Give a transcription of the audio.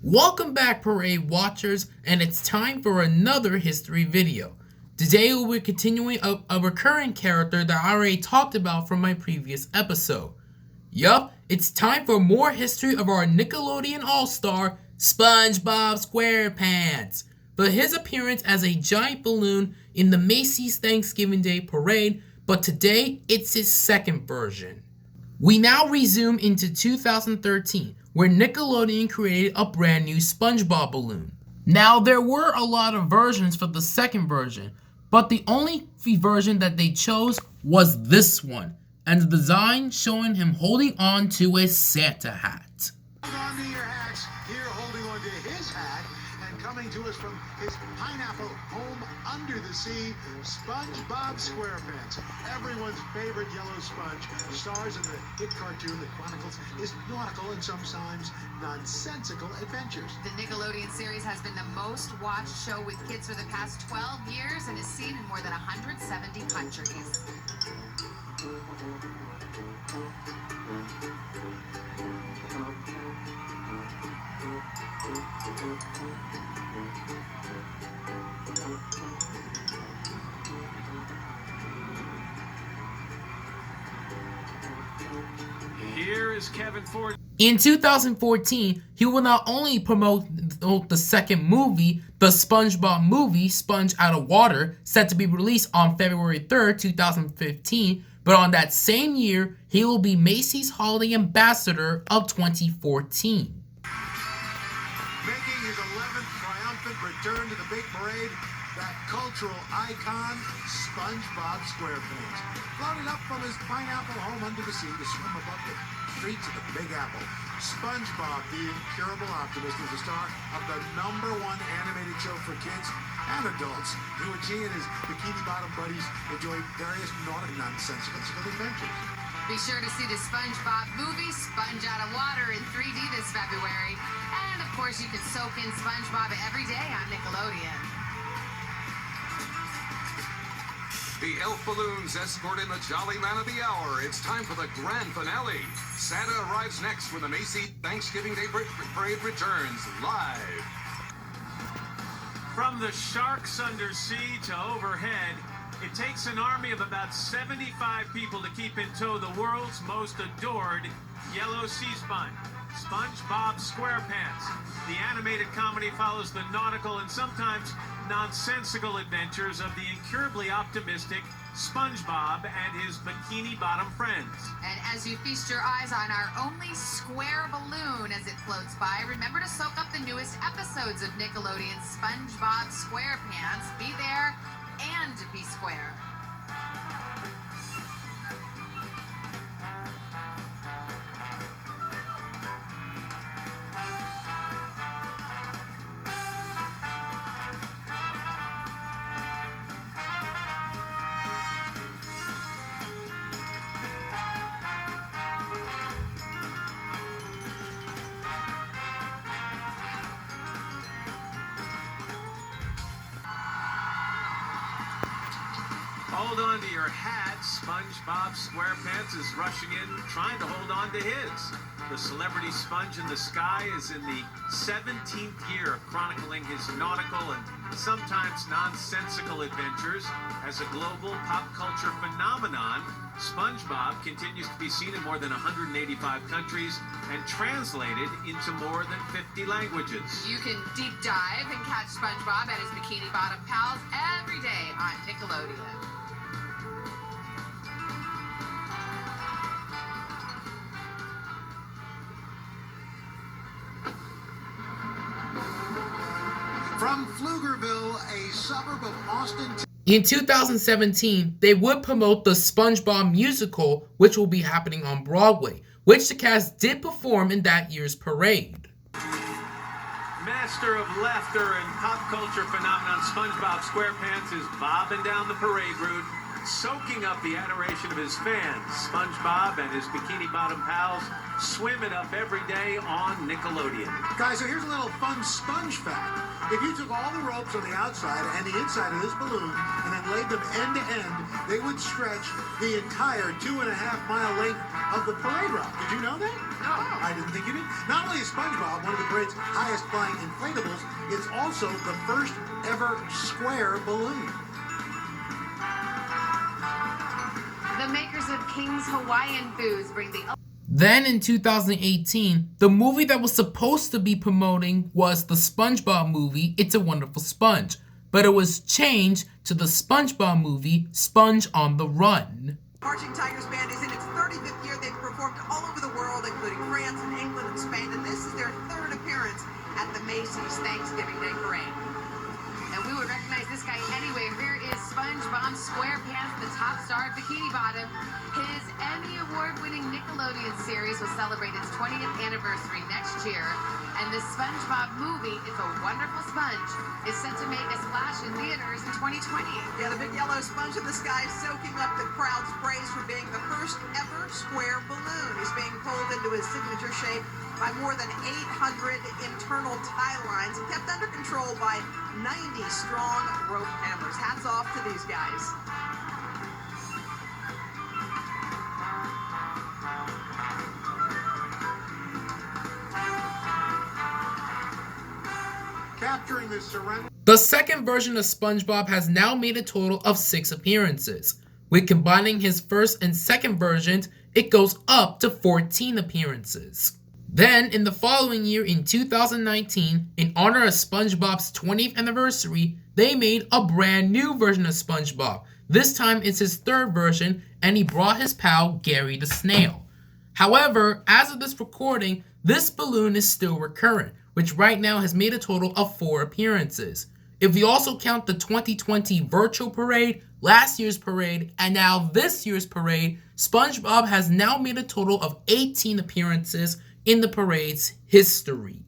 Welcome back, Parade Watchers, and it's time for another history video. Today we'll be continuing a recurring character that I already talked about from my previous episode. Yup, it's time for more history of our Nickelodeon All-Star, Spongebob Squarepants, for his appearance as a giant balloon in the Macy's Thanksgiving Day Parade, but today it's his second version. We now resume into 2013, where Nickelodeon created a brand new SpongeBob balloon. Now, there were a lot of versions for the second version, but the only version that they chose was this one, and the design showing him holding on to a Santa hat. On to your hats, here holding on to his hat, and coming to us from his pineapple home under the sea, Spongebob Squarepants. Everyone's favorite yellow sponge, stars in the hit cartoon that chronicles his nautical and sometimes nonsensical adventures. The Nickelodeon series has been the most watched show with kids for the past 12 years and is seen in more than 170 countries. Here is Kevin Ford. In 2014, he will not only promote the second movie, the SpongeBob movie, Sponge Out of Water, set to be released on February 3rd, 2015, but on that same year, he will be Macy's Holiday Ambassador of 2014. Making his 11th triumphant return to the big parade, that cultural icon, Spongebob Squarepants, floated up from his pineapple home under the sea to swim above the streets of the Big Apple. SpongeBob, the incurable optimist, is the star of the #1 animated show for kids and adults, in which he and his Bikini Bottom buddies enjoy various naughty nonsensical adventures. Be sure to see the SpongeBob movie, Sponge Out of Water, in 3D this February. And of course, you can soak in SpongeBob every day on Nickelodeon. The elf balloons escort in the jolly man of the hour. It's time for the grand finale. Santa arrives next when the Macy Thanksgiving Day Parade returns live. From the sharks under sea to overhead, it takes an army of about 75 people to keep in tow the world's most adored yellow sea sponge, SpongeBob Squarepants. The animated comedy follows the nautical and sometimes nonsensical adventures of the incurably optimistic SpongeBob and his Bikini Bottom friends. And as you feast your eyes on our only square balloon as it floats by, remember to soak up the newest episodes of Nickelodeon's SpongeBob Squarepants. Be there and be square. Hold on to your hat. SpongeBob Squarepants is rushing in, trying to hold on to his. The celebrity sponge in the sky is in the 17th year of chronicling his nautical and sometimes nonsensical adventures. As a global pop culture phenomenon, SpongeBob continues to be seen in more than 185 countries and translated into more than 50 languages. You can deep dive and catch SpongeBob and his Bikini Bottom pals every day on Nickelodeon. From Pflugerville, a suburb of Austin. In 2017, they would promote the SpongeBob musical, which will be happening on Broadway, which the cast did perform in that year's parade. Master of laughter and pop culture phenomenon SpongeBob Squarepants is bobbing down the parade route, soaking up the adoration of his fans. SpongeBob and his Bikini Bottom pals swim it up every day on Nickelodeon. Guys, so here's a little fun sponge fact. If you took all the ropes on the outside and the inside of this balloon and then laid them end to end, they would stretch the entire 2.5-mile length of the parade route. Did you know that? I didn't think you did. Not only is SpongeBob one of the parade's highest flying inflatables, it's also the first ever square balloon. The makers of King's Hawaiian Foods bring the... Then in 2018, the movie that was supposed to be promoting was the SpongeBob movie, It's a Wonderful Sponge, but it was changed to the SpongeBob movie, Sponge on the Run. Marching Tigers Band is in its 35th year. They've performed all over the world, including France and England and Spain, and this is their third appearance at the Macy's Thanksgiving Day Parade. And we would recognize this guy anyway. Here is Spongebob Squarepants, the top star of Bikini Bottom. His Emmy Award-winning Nickelodeon series will celebrate its 20th anniversary next year. And the SpongeBob movie, It's a Wonderful Sponge, is set to make a splash in theaters in 2020. Yeah, the big yellow sponge in the sky soaking up the crowd's praise for being the first ever square balloon. He's being pulled into his signature shape by more than 800 internal tie lines and kept under control by 90 strong rope hammers. Hats off to these guys. Capturing the surrender. The second version of SpongeBob has now made a total of 6 appearances. With combining his first and second versions, it goes up to 14 appearances. Then, in the following year, in 2019, in honor of SpongeBob's 20th anniversary, they made a brand new version of SpongeBob. This time it's his third version, and he brought his pal Gary the Snail. However, as of this recording, this balloon is still recurrent, which right now has made a total of 4 appearances. If we also count the 2020 virtual parade, last year's parade, and now this year's parade, SpongeBob has now made a total of 18 appearances in the parade's history.